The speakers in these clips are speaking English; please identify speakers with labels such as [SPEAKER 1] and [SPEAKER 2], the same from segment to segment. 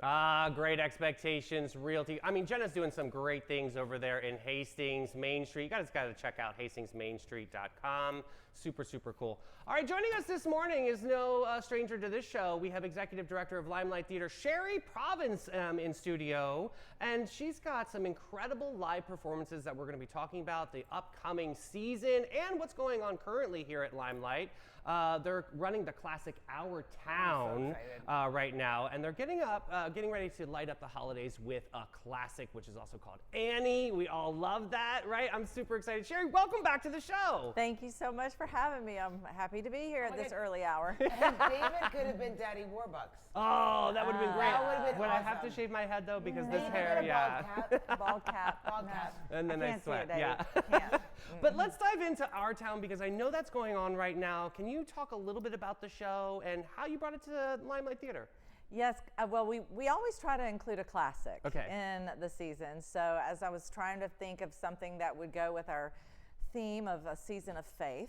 [SPEAKER 1] Ah, Great Expectations Realty. I mean, Jenna's doing some great things over there in Hastings, Main Street. You guys got to check out hastingsmainstreet.com. Super, super cool. All right, joining us this morning is no stranger to this show. We have Executive Director of Limelight Theater, Sherrie Provence, in studio. And she's got some incredible live performances that we're going to be talking about, the upcoming season, and what's going on currently here at Limelight. They're running the classic Our Town right now, and they're getting ready to light up the holidays with a classic, which is also called Annie. We all love that, right? I'm super excited. Sherrie, welcome back to the show.
[SPEAKER 2] Thank you so much for having me. I'm happy to be here at this early hour.
[SPEAKER 3] And David could have been Daddy Warbucks.
[SPEAKER 1] Oh, that would have been great.
[SPEAKER 3] That would have been
[SPEAKER 1] Would
[SPEAKER 3] awesome.
[SPEAKER 1] I have to shave my head though because this
[SPEAKER 3] Maybe
[SPEAKER 1] hair,
[SPEAKER 3] get a
[SPEAKER 1] yeah.
[SPEAKER 2] Bald cap.
[SPEAKER 3] Bald cap.
[SPEAKER 1] And then
[SPEAKER 2] I
[SPEAKER 1] I
[SPEAKER 2] can't
[SPEAKER 1] sweat,
[SPEAKER 2] see it,
[SPEAKER 1] yeah.
[SPEAKER 2] Can't.
[SPEAKER 1] But let's dive into Our Town because I know that's going on right now. Can you talk a little bit about the show and how you brought it to Limelight Theater?
[SPEAKER 2] Yes, well, we always try to include a classic
[SPEAKER 1] Okay.
[SPEAKER 2] in the season. So as I was trying to think of something that would go with our theme of a season of faith,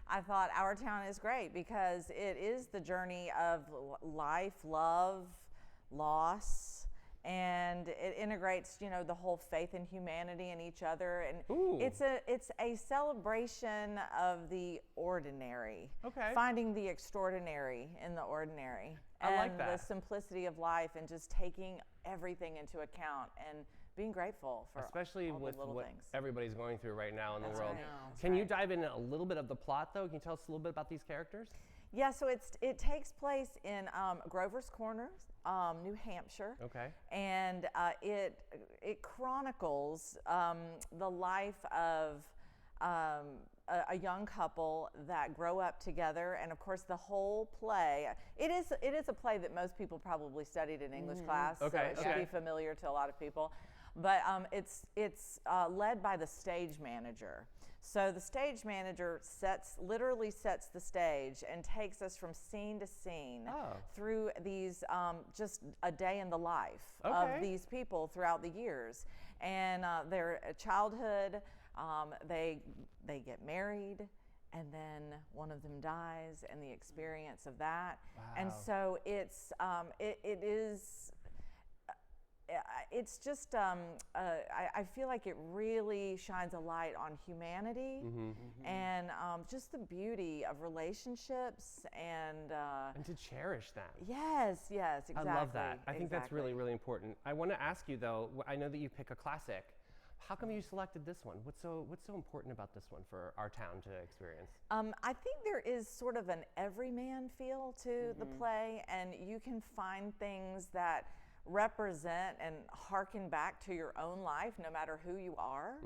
[SPEAKER 2] I thought Our Town is great because it is the journey of life, love, loss, and it integrates, you know, the whole faith and humanity in each other, and it's a celebration of the ordinary.
[SPEAKER 1] Okay.
[SPEAKER 2] Finding the extraordinary in the ordinary.
[SPEAKER 1] I like
[SPEAKER 2] And
[SPEAKER 1] that.
[SPEAKER 2] the simplicity of life and just taking everything into account and being grateful for
[SPEAKER 1] Especially
[SPEAKER 2] all
[SPEAKER 1] with
[SPEAKER 2] the little
[SPEAKER 1] what
[SPEAKER 2] things.
[SPEAKER 1] everybody's going through right now in the
[SPEAKER 2] That's
[SPEAKER 1] world.
[SPEAKER 2] right.
[SPEAKER 1] Can you dive into a little bit of the plot though? Can you tell us a little bit about these characters?
[SPEAKER 2] Yeah, so it takes place in Grover's Corners, New Hampshire.
[SPEAKER 1] Okay.
[SPEAKER 2] And it chronicles the life of a young couple that grow up together, and of course the whole play. It is a play that most people probably studied in English class,
[SPEAKER 1] Okay,
[SPEAKER 2] so it should
[SPEAKER 1] okay.
[SPEAKER 2] be familiar to a lot of people. But it's led by the stage manager. So the stage manager literally sets the stage and takes us from scene to scene through these just a day in the life of these people throughout the years, and their childhood. They get married, and then one of them dies, and the experience of that.
[SPEAKER 1] Wow.
[SPEAKER 2] And so it's just I feel like it really shines a light on humanity and just the beauty of relationships and
[SPEAKER 1] to cherish them.
[SPEAKER 2] yes, exactly.
[SPEAKER 1] I love that. I think that's really,
[SPEAKER 2] exactly.
[SPEAKER 1] really important. I want to ask you though, I know that you pick a classic. How come you selected this one? What's so important about this one for Our Town to experience?
[SPEAKER 2] I think there is sort of an everyman feel to the play, and you can find things that represent and harken back to your own life, no matter who you are,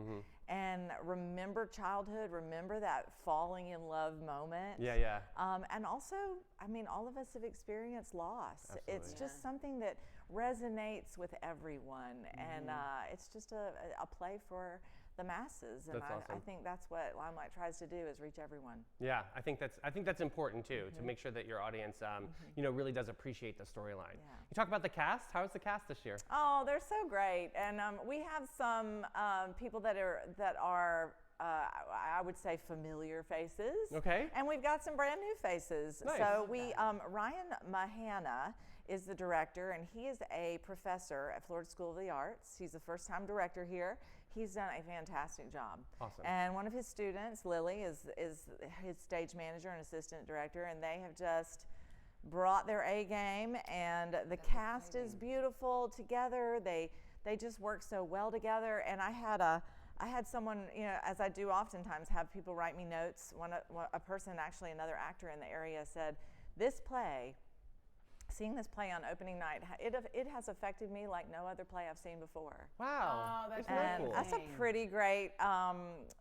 [SPEAKER 2] and remember childhood, remember that falling in love moment.
[SPEAKER 1] Yeah.
[SPEAKER 2] And also, I mean, all of us have experienced loss.
[SPEAKER 1] Absolutely.
[SPEAKER 2] It's just something that resonates with everyone, and it's just a play for the masses. And
[SPEAKER 1] That's awesome.
[SPEAKER 2] I think that's what Limelight tries to do, is reach everyone.
[SPEAKER 1] Yeah, I think that's important too, to make sure that your audience, really does appreciate the storyline.
[SPEAKER 2] Yeah.
[SPEAKER 1] You talk about the cast. How's the cast this year?
[SPEAKER 2] Oh, they're so great, and we have some people that are I would say familiar faces.
[SPEAKER 1] Okay.
[SPEAKER 2] And we've got some brand new faces.
[SPEAKER 1] Nice.
[SPEAKER 2] So Ryan Mahana is the director, and he is a professor at Florida School of the Arts. He's a first-time director here. He's done a fantastic job.
[SPEAKER 1] Awesome.
[SPEAKER 2] And one of his students, Lily, is his stage manager and assistant director, and they have just brought their A game, and the cast is beautiful together. They just work so well together, and I had someone, as I do oftentimes, have people write me notes. A person, actually another actor in the area, said, seeing this play on opening night, it has affected me like no other play I've seen before.
[SPEAKER 1] Wow.
[SPEAKER 3] Oh, that's
[SPEAKER 1] Isn't that
[SPEAKER 2] And
[SPEAKER 1] cool?
[SPEAKER 2] that's a pretty great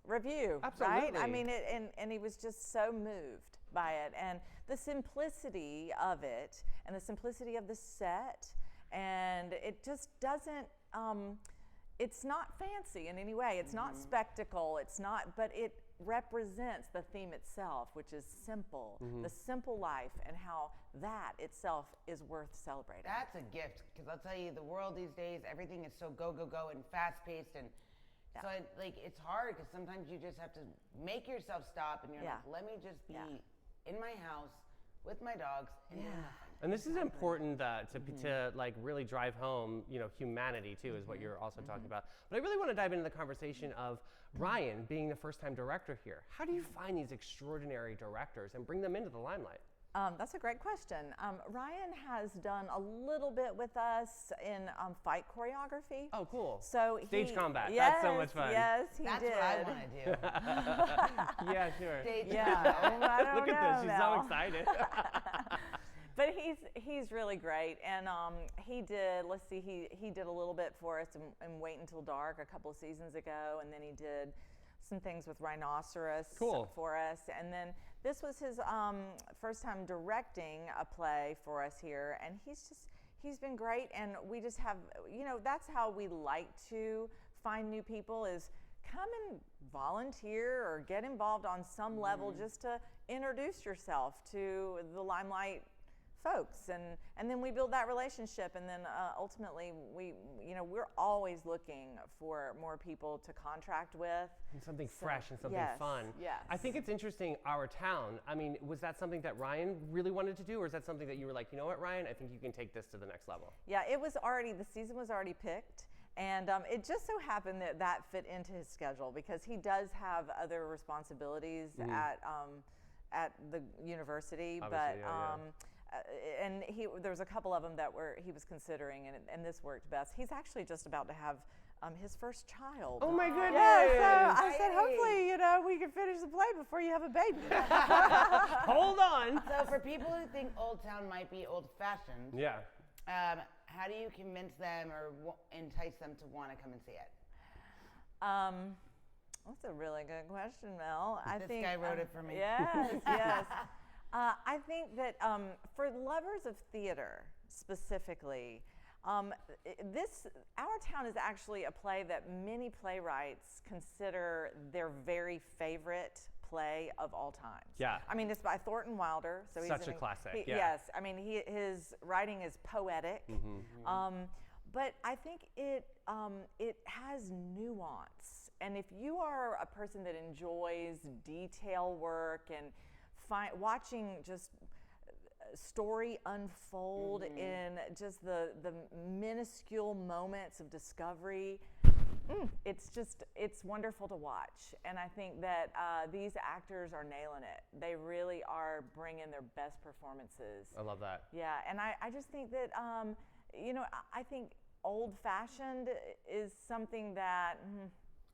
[SPEAKER 2] review,
[SPEAKER 1] Absolutely.
[SPEAKER 2] right? I mean, and he was just so moved by it, and the simplicity of it, and the simplicity of the set, and it just doesn't. It's not fancy in any way. It's not spectacle. It's not, but it represents the theme itself, which is simple, the simple life, and how that itself is worth celebrating.
[SPEAKER 3] That's a gift, because I'll tell you, the world these days, everything is so go and fast paced, and so it's hard, because sometimes you just have to make yourself stop, and you're like, let me just be in my house with my dogs and do nothing.
[SPEAKER 1] And this is important to like really drive home, humanity too, is what you're also talking about. But I really want to dive into the conversation of Ryan being the first-time director here. How do you find these extraordinary directors and bring them into the limelight?
[SPEAKER 2] That's a great question. Ryan has done a little bit with us in fight choreography.
[SPEAKER 1] Oh, cool.
[SPEAKER 2] So
[SPEAKER 1] Stage combat.
[SPEAKER 2] Yes,
[SPEAKER 1] That's so much fun.
[SPEAKER 2] Yes, he
[SPEAKER 3] That's
[SPEAKER 2] did.
[SPEAKER 3] what I want to do.
[SPEAKER 1] Yeah, sure.
[SPEAKER 3] Stage
[SPEAKER 2] Yeah.
[SPEAKER 3] combat.
[SPEAKER 2] I don't
[SPEAKER 1] Look at this.
[SPEAKER 2] know,
[SPEAKER 1] She's
[SPEAKER 2] Mel.
[SPEAKER 1] so excited.
[SPEAKER 2] But he's really great, and he did. Let's see, he did a little bit for us in Wait Until Dark a couple of seasons ago, and then he did some things with Rhinoceros for us, and then this was his first time directing a play for us here, and he's been great, and we just have, that's how we like to find new people, is come and volunteer or get involved on some level just to introduce yourself to the Limelight folks, and then we build that relationship, and then ultimately we're always looking for more people to contract with.
[SPEAKER 1] And something fresh and something fun.
[SPEAKER 2] Yes.
[SPEAKER 1] I think it's interesting, Our Town. I mean, was that something that Ryan really wanted to do, or is that something that you were like, you know what, Ryan, I think you can take this to the next level?
[SPEAKER 2] Yeah, the season was already picked. And it just so happened that fit into his schedule because he does have other responsibilities at the university.
[SPEAKER 1] Obviously,
[SPEAKER 2] And there was a couple of them that he was considering, and this worked best. He's actually just about to have his first child.
[SPEAKER 1] Oh my goodness!
[SPEAKER 2] Yeah, so I said, hopefully, we can finish the play before you have a baby.
[SPEAKER 1] Hold on.
[SPEAKER 3] So for people who think Old Town might be old-fashioned,
[SPEAKER 1] Yeah.
[SPEAKER 3] how do you convince them or entice them to want to come and see it?
[SPEAKER 2] That's a really good question, Mel.
[SPEAKER 3] This guy wrote it for me.
[SPEAKER 2] Yes, yes. I think that for lovers of theater specifically, Our Town is actually a play that many playwrights consider their very favorite play of all time.
[SPEAKER 1] Yeah.
[SPEAKER 2] I mean, it's by Thornton Wilder. So
[SPEAKER 1] Such a classic, yeah.
[SPEAKER 2] Yes. I mean, his writing is poetic. But I think it has nuance. And if you are a person that enjoys detail work and watching just story unfold in just the minuscule moments of discovery, it's wonderful to watch. And I think that these actors are nailing it. They really are bringing their best performances.
[SPEAKER 1] I love that.
[SPEAKER 2] Yeah, and I just think that I think old-fashioned is something that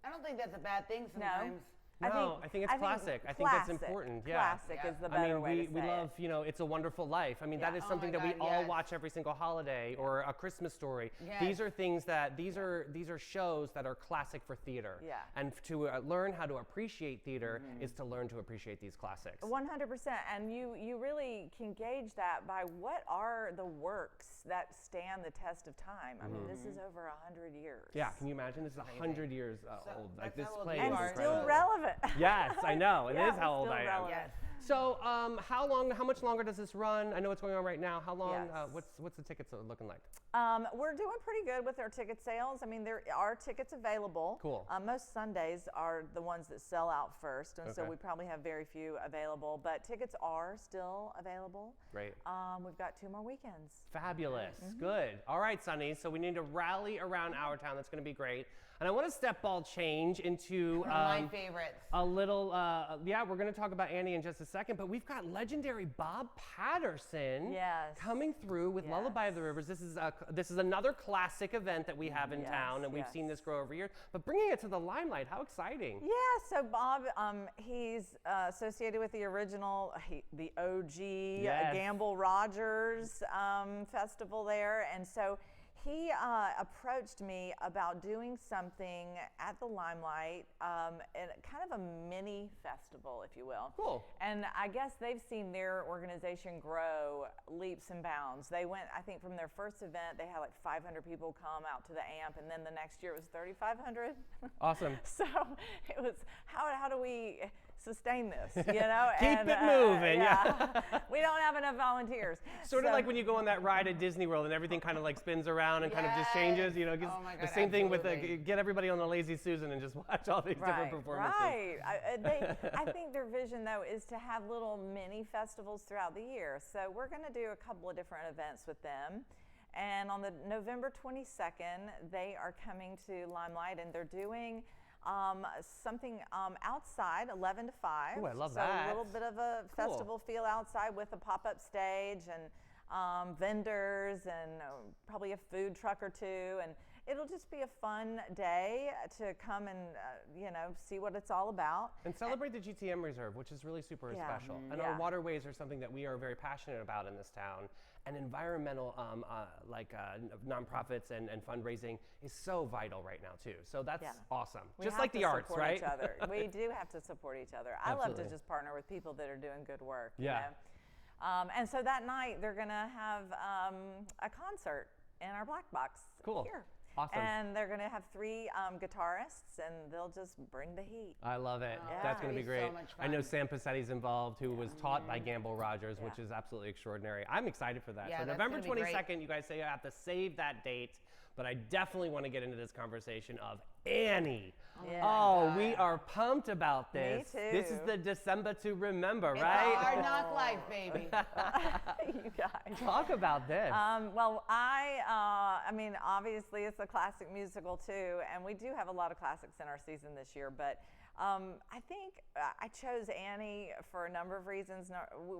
[SPEAKER 3] I don't think that's a bad thing sometimes.
[SPEAKER 1] No, I think it's classic. I think that's important. Yeah.
[SPEAKER 2] Classic is the better way to say
[SPEAKER 1] we love, It's a Wonderful Life. I mean, that is something that we all watch every single holiday, or A Christmas Story.
[SPEAKER 3] Yes.
[SPEAKER 1] These are things that these are shows that are classic for theater.
[SPEAKER 2] Yeah.
[SPEAKER 1] And to learn how to appreciate theater is to learn to appreciate these classics.
[SPEAKER 2] 100%, and you really can gauge that by what are the works that stand the test of time. I mean, this is over 100 years.
[SPEAKER 1] Yeah, can you imagine? This is 100 years old. Like, this play
[SPEAKER 2] and
[SPEAKER 1] is
[SPEAKER 2] still
[SPEAKER 1] incredible.
[SPEAKER 2] relevant.
[SPEAKER 1] Yes, I know. It
[SPEAKER 2] Yeah,
[SPEAKER 1] is how old
[SPEAKER 2] still
[SPEAKER 1] I am.
[SPEAKER 2] relevant.
[SPEAKER 3] Yes.
[SPEAKER 1] So, how much longer does this run? I know what's going on right now. How long?
[SPEAKER 2] Yes.
[SPEAKER 1] What's the tickets looking like?
[SPEAKER 2] We're doing pretty good with our ticket sales. I mean, there are tickets available.
[SPEAKER 1] Cool.
[SPEAKER 2] Most Sundays are the ones that sell out first, and so
[SPEAKER 1] Okay.
[SPEAKER 2] we probably have very few available, but tickets are still available.
[SPEAKER 1] Great.
[SPEAKER 2] We've got 2 more weekends.
[SPEAKER 1] Fabulous. Good. All right, Sunny. So we need to rally around Our Town. That's going to be great. And I want to step ball change into
[SPEAKER 3] One of my favorites.
[SPEAKER 1] a little, we're going to talk about Annie in just a second, but we've got legendary Bob Patterson
[SPEAKER 2] Yes.
[SPEAKER 1] coming through with Lullaby of the Rivers. This is another classic event that we have in town, and we've seen this grow over years. But bringing it to the limelight, how exciting.
[SPEAKER 2] Yeah, so Bob, he's associated with the original, the OG Gamble Rogers festival there, and so he approached me about doing something at the Limelight, in kind of a mini festival, if you will.
[SPEAKER 1] Cool.
[SPEAKER 2] And I guess they've seen their organization grow leaps and bounds. They went, I think, from their first event, they had like 500 people come out to the AMP, and then the next year it was 3,500.
[SPEAKER 1] Awesome.
[SPEAKER 2] So it was, how do we sustain this, you know?
[SPEAKER 1] Keep it moving.
[SPEAKER 2] Yeah. We don't have enough volunteers.
[SPEAKER 1] Sort of like when you go on that ride at Disney World and everything kind of like spins around and kind of just changes, you know,
[SPEAKER 3] Oh my
[SPEAKER 1] the
[SPEAKER 3] God,
[SPEAKER 1] same thing with
[SPEAKER 3] absolutely.
[SPEAKER 1] get everybody on the Lazy Susan and just watch all these different performances.
[SPEAKER 2] Right. I think their vision, though, is to have little mini festivals throughout the year. So we're going to do a couple of different events with them. And on the November 22nd, they are coming to Limelight, and they're doing something outside, 11 to 5.
[SPEAKER 1] Ooh, I love
[SPEAKER 2] so
[SPEAKER 1] that.
[SPEAKER 2] a little bit of a festival feel outside with a pop-up stage and vendors and probably a food truck or two. And it'll just be a fun day to come and, you know, see what it's all about.
[SPEAKER 1] And celebrate the GTM Reserve, which is really super special. And our waterways are something that we are very passionate about in this town. And environmental, nonprofits and fundraising is so vital right now too. So that's awesome.
[SPEAKER 2] We
[SPEAKER 1] Just
[SPEAKER 2] have
[SPEAKER 1] like
[SPEAKER 2] to
[SPEAKER 1] the arts,
[SPEAKER 2] support
[SPEAKER 1] right?
[SPEAKER 2] Each other. We do have to support each other. I love to
[SPEAKER 1] Absolutely.
[SPEAKER 2] just partner with people that are doing good work.
[SPEAKER 1] Yeah.
[SPEAKER 2] You know? And so that night they're going to have a concert in our black box here.
[SPEAKER 1] Awesome.
[SPEAKER 2] And they're going to have 3 guitarists, and they'll just bring the heat.
[SPEAKER 1] I love it.
[SPEAKER 2] Yeah.
[SPEAKER 1] That's going to be
[SPEAKER 3] So
[SPEAKER 1] great.
[SPEAKER 3] much
[SPEAKER 1] I know
[SPEAKER 3] fun.
[SPEAKER 1] Sam Passetti's involved, who was taught by Gamble Rogers, which is absolutely extraordinary. I'm excited for that.
[SPEAKER 3] Yeah,
[SPEAKER 1] So
[SPEAKER 3] that's
[SPEAKER 1] November
[SPEAKER 3] gonna be great.
[SPEAKER 1] 22nd, you guys say I have to save that date, but I definitely want to get into this conversation of Annie.
[SPEAKER 2] Yeah.
[SPEAKER 1] Oh, we are pumped about this.
[SPEAKER 2] Me
[SPEAKER 1] This is
[SPEAKER 2] too.
[SPEAKER 1] the December to remember,
[SPEAKER 3] It's
[SPEAKER 1] right?
[SPEAKER 3] a hard knock life, baby.
[SPEAKER 2] You guys.
[SPEAKER 1] Talk about this.
[SPEAKER 2] Well, I mean, obviously it's a classic musical too, and we do have a lot of classics in our season this year, but I think I chose Annie for a number of reasons.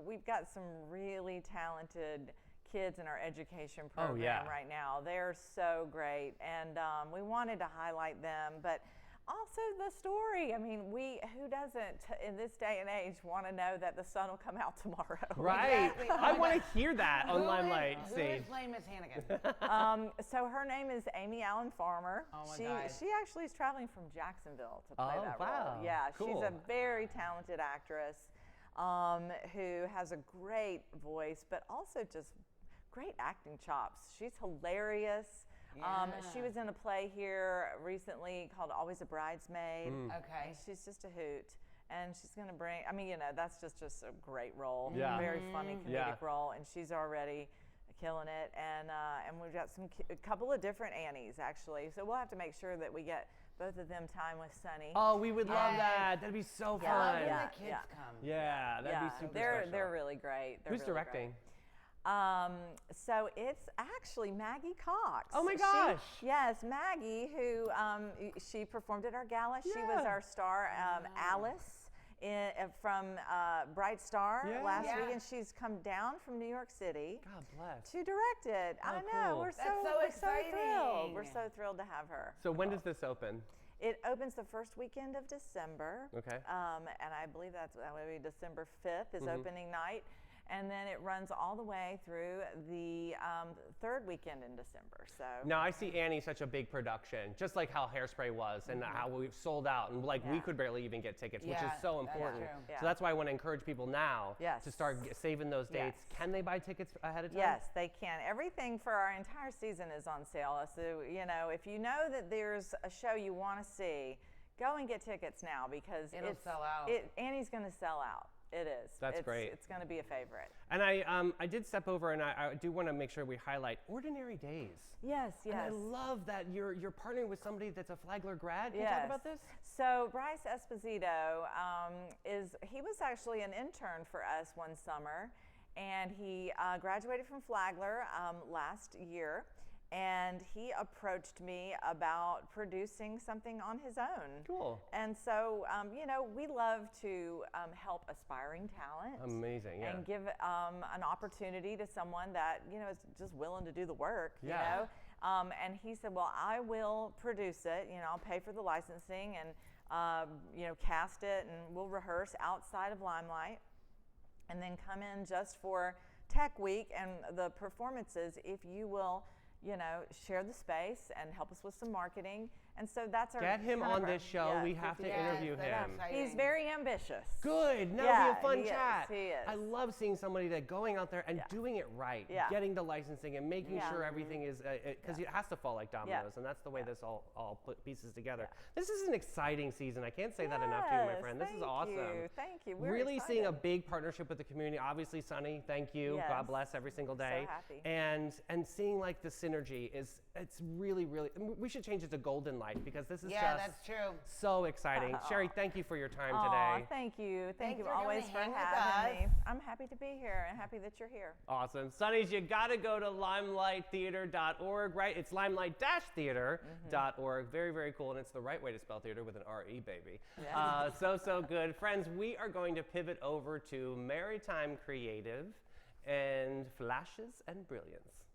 [SPEAKER 2] We've got some really talented kids in our education program right now. They're so great, and we wanted to highlight them, but also the story. I mean, who doesn't in this day and age want to know that the sun will come out tomorrow?
[SPEAKER 1] Right.
[SPEAKER 3] Exactly.
[SPEAKER 1] I want to hear that on Limelight.
[SPEAKER 3] Who
[SPEAKER 1] See.
[SPEAKER 3] is playing Miss Hannigan?
[SPEAKER 2] So her name is Amy Allen Farmer.
[SPEAKER 3] Oh my
[SPEAKER 2] she
[SPEAKER 3] God.
[SPEAKER 2] she actually is traveling from Jacksonville to play that
[SPEAKER 1] wow.
[SPEAKER 2] role. Yeah,
[SPEAKER 1] Cool.
[SPEAKER 2] she's a very talented actress who has a great voice, but also just great acting chops. She's hilarious. She was in a play here recently called Always a Bridesmaid.
[SPEAKER 3] Okay.
[SPEAKER 2] And she's just a hoot. And she's going to bring, I mean, you know, that's just a great role.
[SPEAKER 1] Yeah.
[SPEAKER 2] Very funny comedic
[SPEAKER 1] Yeah.
[SPEAKER 2] role. And she's already killing it. And we've got a couple of different Annies, actually. So we'll have to make sure that we get both of them time with Sunny.
[SPEAKER 1] Oh, we would love
[SPEAKER 3] Yes.
[SPEAKER 1] that. That'd be so
[SPEAKER 2] Yeah,
[SPEAKER 1] fun.
[SPEAKER 3] When
[SPEAKER 2] yeah.
[SPEAKER 3] the kids come.
[SPEAKER 1] Yeah, that'd be super
[SPEAKER 2] they're
[SPEAKER 1] special.
[SPEAKER 2] they're really great. They're
[SPEAKER 1] Who's
[SPEAKER 2] really
[SPEAKER 1] directing?
[SPEAKER 2] great. So it's actually Maggie Cox.
[SPEAKER 1] Oh my gosh.
[SPEAKER 2] Yes, Maggie, who she performed at our gala. She was
[SPEAKER 1] Yeah.
[SPEAKER 2] our star, Alice, from Bright Star
[SPEAKER 1] Yeah.
[SPEAKER 2] last
[SPEAKER 3] Yeah.
[SPEAKER 2] week, and she's come down from New York City
[SPEAKER 1] God bless.
[SPEAKER 2] to direct it. I know.
[SPEAKER 1] cool.
[SPEAKER 2] We're
[SPEAKER 3] That's
[SPEAKER 2] so
[SPEAKER 3] so
[SPEAKER 2] we're so thrilled.
[SPEAKER 3] exciting.
[SPEAKER 2] We're so thrilled to have her.
[SPEAKER 1] So when does this open?
[SPEAKER 2] It opens the first weekend of December.
[SPEAKER 1] Okay.
[SPEAKER 2] And I believe that would be December 5th is opening night. And then it runs all the way through the 3rd weekend in December. So
[SPEAKER 1] Now I see Annie such a big production, just like how Hairspray was, and how we've sold out, and like we
[SPEAKER 2] Yeah.
[SPEAKER 1] could barely even get tickets, which
[SPEAKER 3] Yeah,
[SPEAKER 1] is so
[SPEAKER 3] that's
[SPEAKER 1] important.
[SPEAKER 3] true.
[SPEAKER 2] Yeah.
[SPEAKER 1] So that's why I want to encourage people now to start saving those dates.
[SPEAKER 2] Yes.
[SPEAKER 1] Can they buy tickets ahead of time?
[SPEAKER 2] yes, they can. Everything for our entire season is on sale. So, you know, if you know that there's a show you want to see, go and get tickets now because
[SPEAKER 3] It'll sell out.
[SPEAKER 2] Annie's going to sell out. It is.
[SPEAKER 1] That's great.
[SPEAKER 2] It's going to be a favorite.
[SPEAKER 1] And I did step over, and I do want to make sure we highlight Ordinary Days.
[SPEAKER 2] Yes,
[SPEAKER 1] And I love that you're partnering with somebody that's a Flagler grad. Can you talk about this?
[SPEAKER 2] So Bryce Esposito he was actually an intern for us one summer, and he graduated from Flagler last year, and he approached me about producing something on his own.
[SPEAKER 1] Cool.
[SPEAKER 2] And so, you know, we love to help aspiring talent.
[SPEAKER 1] Amazing, yeah.
[SPEAKER 2] And give an opportunity to someone that, you know, is just willing to do the work,
[SPEAKER 1] Yeah.
[SPEAKER 2] you know. And he said, well, I will produce it. You know, I'll pay for the licensing and, you know, cast it, and we'll rehearse outside of Limelight and then come in just for Tech Week and the performances if you will, you know, share the space and help us with some marketing And so that's our
[SPEAKER 1] Get him
[SPEAKER 2] kind of
[SPEAKER 1] on
[SPEAKER 2] our-
[SPEAKER 1] this show.
[SPEAKER 2] yeah,
[SPEAKER 1] We have to
[SPEAKER 2] 50th
[SPEAKER 1] interview
[SPEAKER 3] that's
[SPEAKER 1] him.
[SPEAKER 3] exciting.
[SPEAKER 2] He's very ambitious.
[SPEAKER 1] Good. That'll
[SPEAKER 2] Yeah,
[SPEAKER 1] be a fun
[SPEAKER 2] he is,
[SPEAKER 1] chat.
[SPEAKER 2] he is.
[SPEAKER 1] I love seeing somebody that going out there and doing it right,
[SPEAKER 2] Yeah.
[SPEAKER 1] getting the licensing and making
[SPEAKER 2] Yeah.
[SPEAKER 1] sure everything is, because it has to fall like dominoes, and that's the way this all put pieces together. This is an exciting season. I can't say that enough to you, my
[SPEAKER 2] Yes,
[SPEAKER 1] friend. This is
[SPEAKER 2] thank
[SPEAKER 1] awesome.
[SPEAKER 2] you, thank you. We're
[SPEAKER 1] Really seeing a
[SPEAKER 2] excited.
[SPEAKER 1] big partnership with the community. Obviously, Sunny, thank you. God
[SPEAKER 2] Yes.
[SPEAKER 1] bless every single day.
[SPEAKER 2] happy.
[SPEAKER 1] And seeing like the synergy it's really, really. We should change it to Golden Light because this is
[SPEAKER 3] Yeah,
[SPEAKER 1] just
[SPEAKER 3] that's true.
[SPEAKER 1] so exciting. Sherrie, thank you for your time
[SPEAKER 2] Aw,
[SPEAKER 1] today.
[SPEAKER 2] thank you. Thank
[SPEAKER 3] Thanks
[SPEAKER 2] you
[SPEAKER 3] for coming
[SPEAKER 2] always
[SPEAKER 3] to
[SPEAKER 2] for
[SPEAKER 3] hang with
[SPEAKER 2] having
[SPEAKER 3] us.
[SPEAKER 2] me. I'm happy to be here and happy that you're here.
[SPEAKER 1] Awesome. Sonny's, you got to go to limelighttheater.org, right? It's limelight-theater.org. Very, very cool. And it's the right way to spell theater with an R-E, baby.
[SPEAKER 2] Yeah.
[SPEAKER 1] So good. Friends, we are going to pivot over to Maritime Creative and Flashes and Brilliance.